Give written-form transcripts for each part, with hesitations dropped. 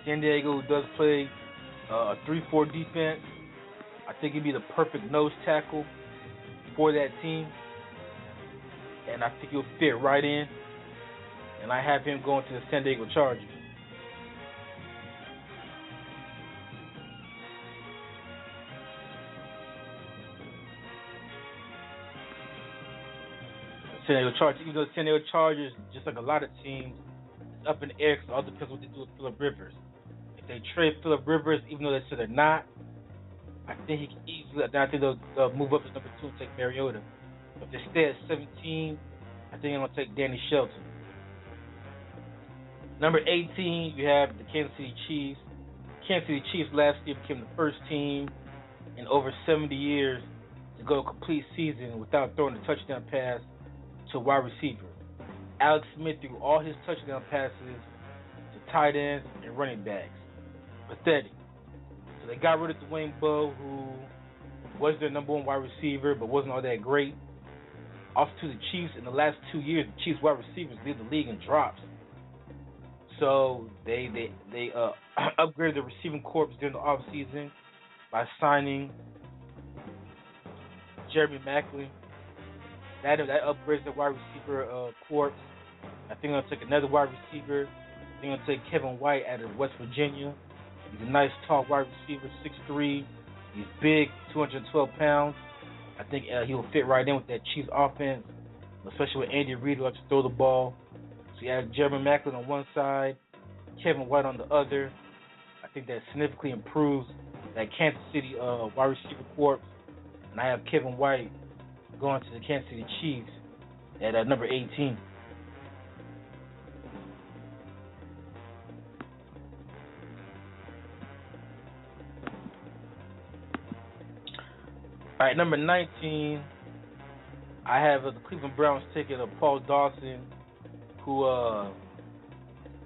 San Diego does play a 3-4 defense. I think he'd be the perfect nose tackle for that team, and I think he'll fit right in. And I have him going to the San Diego Chargers. San Diego Chargers, even though the San Diego Chargers, just like a lot of teams, it's up in the air because it all depends what they do with Phillip Rivers. If they trade Phillip Rivers, even though they said they're not, I think he can easily. I think they'll move up to number 2 and take Mariota. If they stay at 17, I think they're gonna take Danny Shelton. Number 18, you have the Kansas City Chiefs. Kansas City Chiefs last year became the first team in over 70 years to go a complete season without throwing a touchdown pass to a wide receiver. Alex Smith threw all his touchdown passes to tight ends and running backs. Pathetic. So they got rid of Dwayne Bowe, who was their number 1 wide receiver, but wasn't all that great. Also to the Chiefs, in the last 2 years, the Chiefs wide receivers lead the league in drops. So they upgraded the receiving corps during the offseason by signing Jeremy Maclin. That upgrades the wide receiver corps. I think I'm gonna take another wide receiver. I think I'm gonna take Kevin White out of West Virginia. He's a nice tall wide receiver, 6'3". He's big, 212 pounds. I think he'll fit right in with that Chiefs offense, especially with Andy Reid who likes to throw the ball. So you have Jeremy Maclin on one side, Kevin White on the other. I think that significantly improves that Kansas City wide receiver corps. And I have Kevin White going to the Kansas City Chiefs at number 18. All right, number 19, I have the Cleveland Browns taking Paul Dawson, who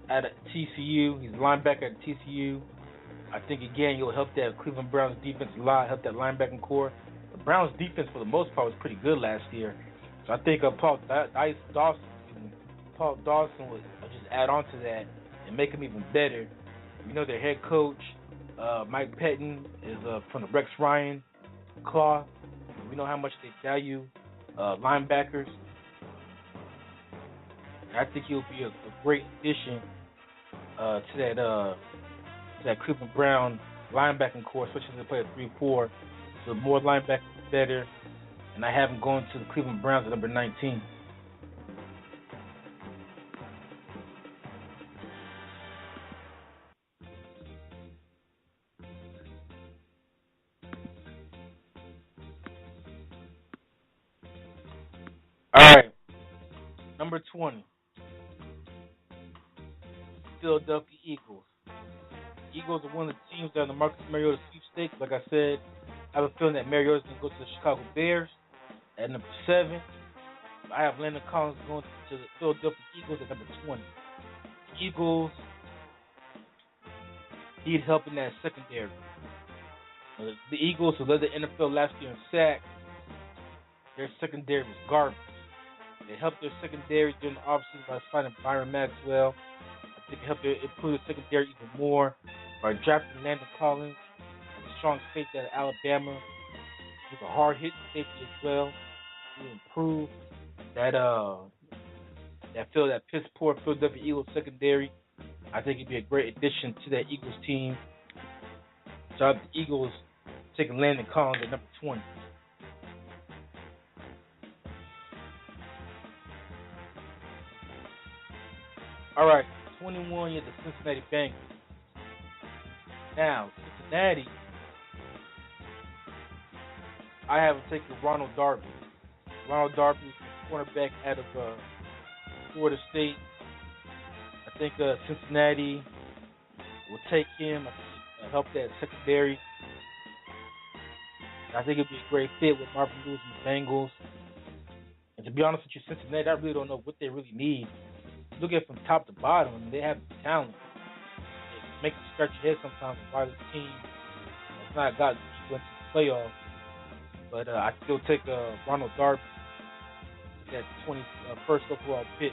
at TCU. He's a linebacker at TCU. I think, again, he'll help that Cleveland Browns defense a lot, help that linebacking core. The Browns defense, for the most part, was pretty good last year. So I think Paul Dawson would just add on to that and make him even better. You know, their head coach, Mike Pettin, is from the Rex Ryan claw. We know how much they value linebackers. I think he'll be a great addition to that Cleveland Brown linebacking core, especially if they play a 3-4. So more linebackers, better. And I have him going to the Cleveland Browns at number 19. All right, number 20, Philadelphia Eagles. Eagles are one of the teams that are in the Marcus Mariota sweepstakes. Like I said, I have a feeling that Mariota's going to go to the Chicago Bears at number 7. I have Landon Collins going to the Philadelphia Eagles at number 20. The Eagles need help in that secondary. The Eagles, who led the NFL last year in sacks, their secondary was garbage. They helped their secondary during the offseason by signing Byron Maxwell. I think it helped improve the secondary even more by drafting Landon Collins, a strong safety out of Alabama. He's a hard-hitting safety as well. To improve that piss poor Philadelphia Eagles secondary. I think he'd be a great addition to that Eagles team. So I have the Eagles taking Landon Collins at number 20. All right, 21, you have the Cincinnati Bengals. Now, Cincinnati, I have them taking Ronald Darby. Ronald Darby is a cornerback out of Florida State. I think Cincinnati will take him, help that secondary. I think it'd be a great fit with Marvin Lewis and the Bengals. And to be honest with you, Cincinnati, I really don't know what they really need. Look at it from top to bottom. I mean, they have the talent. It makes you scratch your head sometimes why this team has not gotten into the playoffs. But I still take Ronald Darby, that 21st overall pick.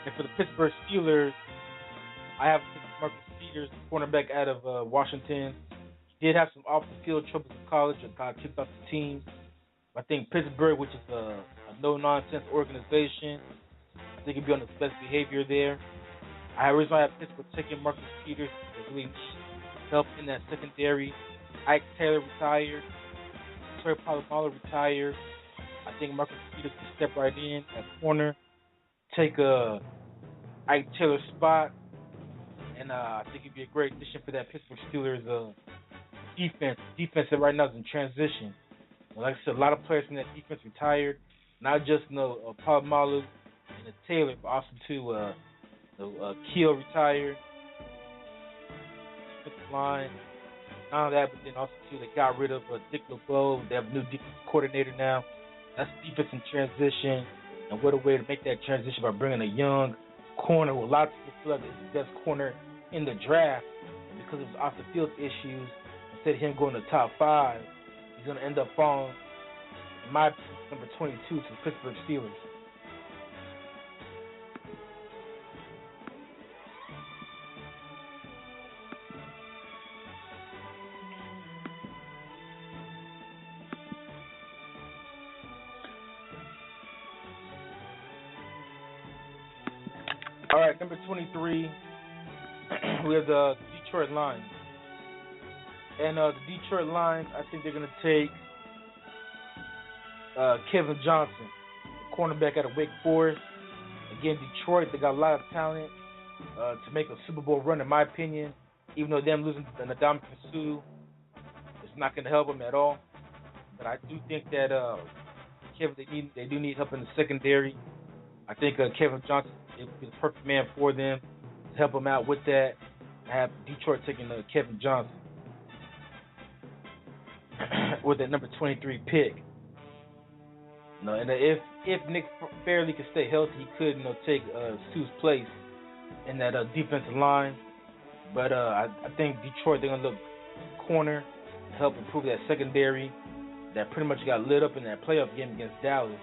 And for the Pittsburgh Steelers, I have Marcus Peters, cornerback out of Washington. He did have some off-the-field troubles in college and got kicked off the team. I think Pittsburgh, which is a no-nonsense organization, I think he'll be on his best behavior there. I originally had Pittsburgh taking Marcus Peters to really help in that secondary. Ike Taylor retired. Troy Polamalu retired. I think Marcus Peters can step right in at corner, take Ike Taylor's spot, and I think he'd be a great addition for that Pittsburgh Steelers defense. Defense that right now is in transition. Like I said, a lot of players from that defense retired. Not just Polamalu and Taylor, but also too Keel retired. Line. Not only that, but then also too they got rid of Dick LeBeau. They have a new defensive coordinator now. That's defense in transition, and what a way to make that transition by bringing a young corner who a lot of people feel like is the best corner in the draft. And because of his off the field issues, instead of him going to the top 5, he's going to end up falling, in my opinion, number 22 to the Pittsburgh Steelers. All right, number 23, we have the Detroit Lions. And the Detroit Lions, I think they're going to take Kevin Johnson, cornerback out of Wake Forest. Again, Detroit, they got a lot of talent to make a Super Bowl run, in my opinion. Even though them losing to Ndamukong Suh, it's not going to help them at all. But I do think that they do need help in the secondary. I think Kevin Johnson would be the perfect man for them to help them out with that. I have Detroit taking Kevin Johnson with that number 23 pick. No, and if Nick Fairley can stay healthy, he could take Suh's place in that defensive line. But I think Detroit, they're gonna look corner to help improve that secondary that pretty much got lit up in that playoff game against Dallas.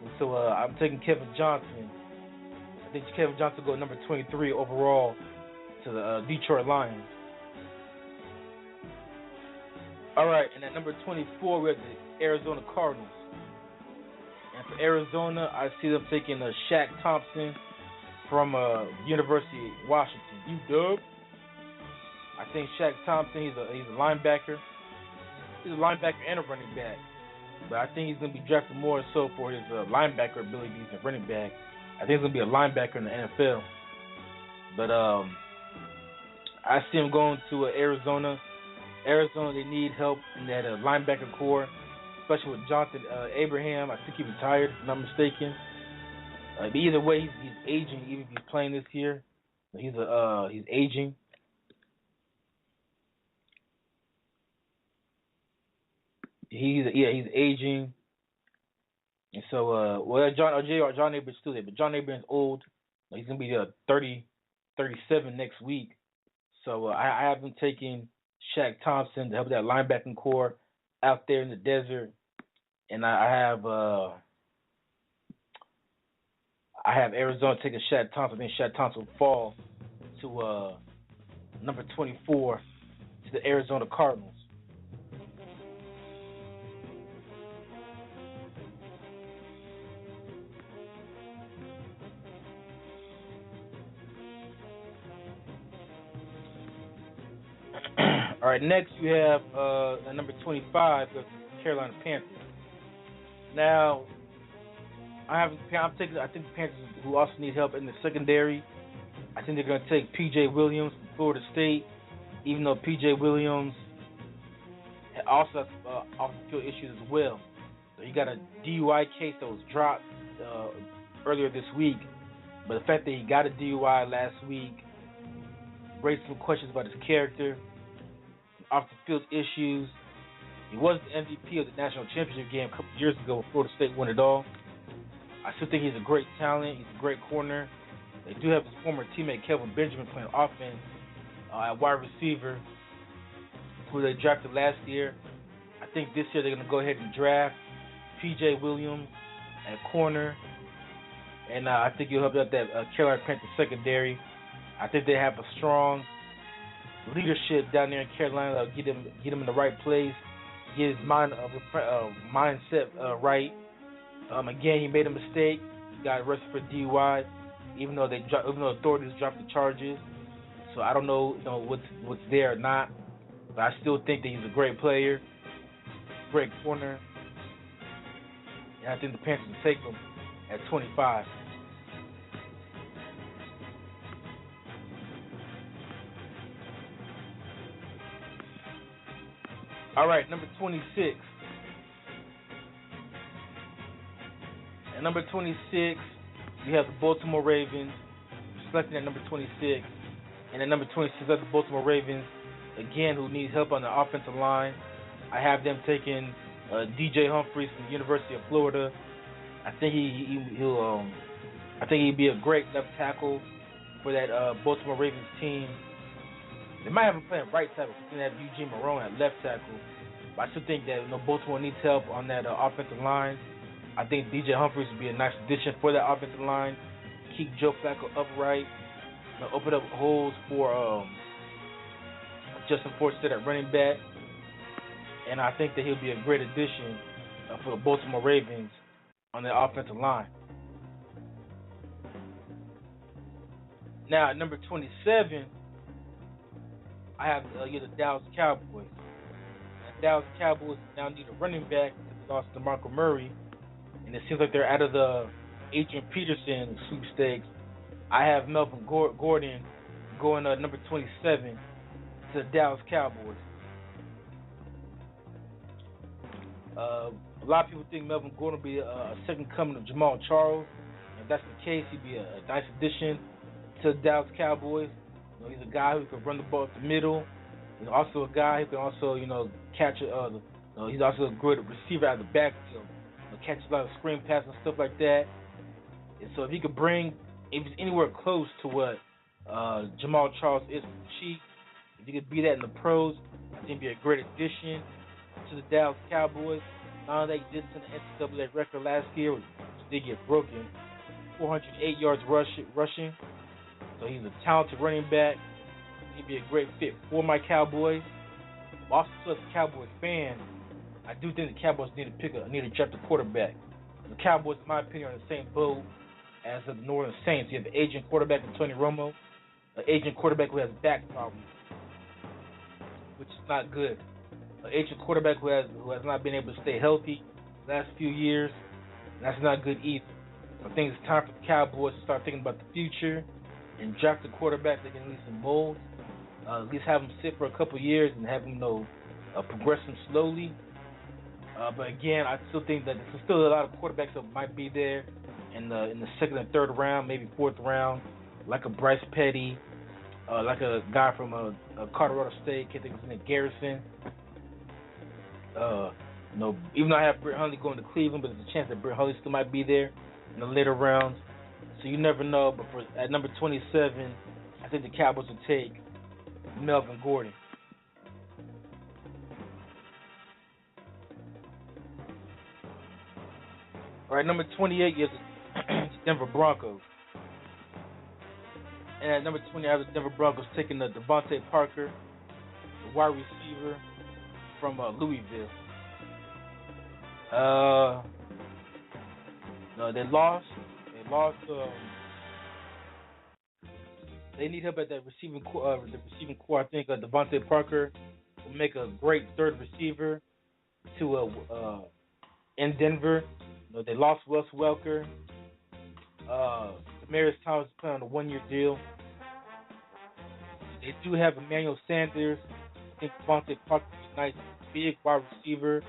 And so I'm taking Kevin Johnson. I think Kevin Johnson will go number 23 overall to the Detroit Lions. All right, and at number 24 we have the Arizona Cardinals. And for Arizona, I see them taking Shaq Thompson from University of Washington. UW. I think Shaq Thompson, he's a linebacker. He's a linebacker and a running back. But I think he's going to be drafted more so for his linebacker abilities than running back. I think he's going to be a linebacker in the NFL. But I see him going to Arizona. Arizona, they need help in that linebacker core, especially with Jonathan Abraham. I think he retired, if I'm not mistaken. But either way, he's aging. Even if he's playing this year, he's aging. He's aging. And so, John Abraham's still there, but John Abraham's old. He's gonna be 37 next week. So I have him taking Shaq Thompson to help that linebacking core out there in the desert, and I have Arizona taking Shaq Thompson. I think Shaq Thompson will fall to number 24 to the Arizona Cardinals. All right, next we have at number 25, the Carolina Panthers. Now, I think the Panthers, who also need help in the secondary. I think they're going to take P.J. Williams from Florida State, even though P.J. Williams also has off-the-field issues as well. So he got a DUI case that was dropped earlier this week. But the fact that he got a DUI last week raised some questions about his character, off-the-field issues. He was the MVP of the national championship game a couple years ago when Florida State won it all. I still think he's a great talent. He's a great corner. They do have his former teammate Kelvin Benjamin playing offense at wide receiver, who they drafted last year. I think this year they're going to go ahead and draft P.J. Williams at corner. and I think he'll help out that Carolina Panthers secondary. I think they have a strong leadership down there in Carolina that'll get him in the right place, get his mindset right. Again, he made a mistake. He got arrested for DUI, even though authorities dropped the charges. So I don't know, what's there or not. But I still think that he's a great player, great corner, and I think the Panthers will take him at 25. All right, number 26. At number 26, you have the Baltimore Ravens selecting at number 26. And at number 26, that's the Baltimore Ravens, again, who needs help on the offensive line. I have them taking DJ Humphries from the University of Florida. I think he'd be a great left tackle for that Baltimore Ravens team. They might have him playing right tackle. They have Eugene Marone at left tackle. But I still think that Baltimore needs help on that offensive line. I think DJ Humphries would be a nice addition for that offensive line. Keep Joe Flacco upright. Open up holes for Justin Forsett at running back. And I think that he'll be a great addition for the Baltimore Ravens on the offensive line. Now, at number 27, I have the Dallas Cowboys. The Dallas Cowboys now need a running back because they lost DeMarco Murray. And it seems like they're out of the Adrian Peterson sweepstakes. I have Melvin Gordon going number 27 to the Dallas Cowboys. A lot of people think Melvin Gordon will be a second coming of Jamal Charles. If that's the case, he'd be a nice addition to the Dallas Cowboys. He's a guy who can run the ball up the middle. He's also a guy who can also, catch he's also a good receiver out of the backfield. Catch a lot of screen passes and stuff like that. And so if he could if he's anywhere close to what Jamal Charles is from the Chiefs, if he could be that in the pros, I think he'd be a great addition to the Dallas Cowboys. Not only that, he did set an NCAA record last year, which did get broken, 408 yards rushing. So he's a talented running back. He'd be a great fit for my Cowboys. Also, as a Cowboys fan, I do think the Cowboys need to draft a quarterback. The Cowboys, in my opinion, are in the same boat as the New Orleans Saints. You have an aging quarterback in Tony Romo, an aging quarterback who has back problems, which is not good. An aging quarterback who has not been able to stay healthy the last few years, that's not good either. I think it's time for the Cowboys to start thinking about the future and draft a quarterback that can at least mold, at least have him sit for a couple of years and have him progress him slowly. But again, I still think that there's still a lot of quarterbacks that might be there in the second and third round, maybe fourth round, like a Bryce Petty, like a guy from Colorado State, I think his name Garrison. Even though I have Brett Hundley going to Cleveland, but there's a chance that Brett Hundley still might be there in the later rounds. So you never know. But at number 27, I think the Cowboys will take Melvin Gordon. All right, number 28 is the Denver Broncos. And at number 20, I have the Denver Broncos taking the Devontae Parker, the wide receiver from Louisville. No, they lost. They need help at that receiving core. I think Devontae Parker will make a great third receiver in Denver. They lost Wes Welker. Demarius Thomas is playing on a one-year deal. They do have Emmanuel Sanders. I think Devontae Parker is a nice, big wide receiver.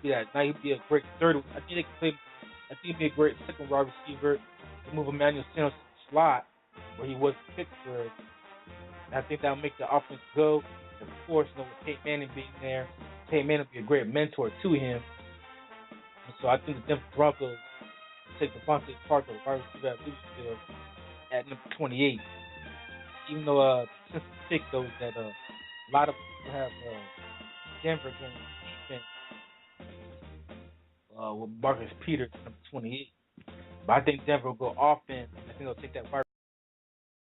He'd be a great third. I think he'd be a great second wide receiver to move Emmanuel Sanders to the slot where he was picked for. And I think that'll make the offense go. And of course, with Peyton Manning being there, Peyton Manning will be a great mentor to him. And so I think the Denver Broncos will take Devontae Parker, the wide receiver at Louisville, at number 28. Even though since the pick goes that a lot of people have Denver going defense with Marcus Peters, number 28. But I think Denver will go offense. I think they'll take that wide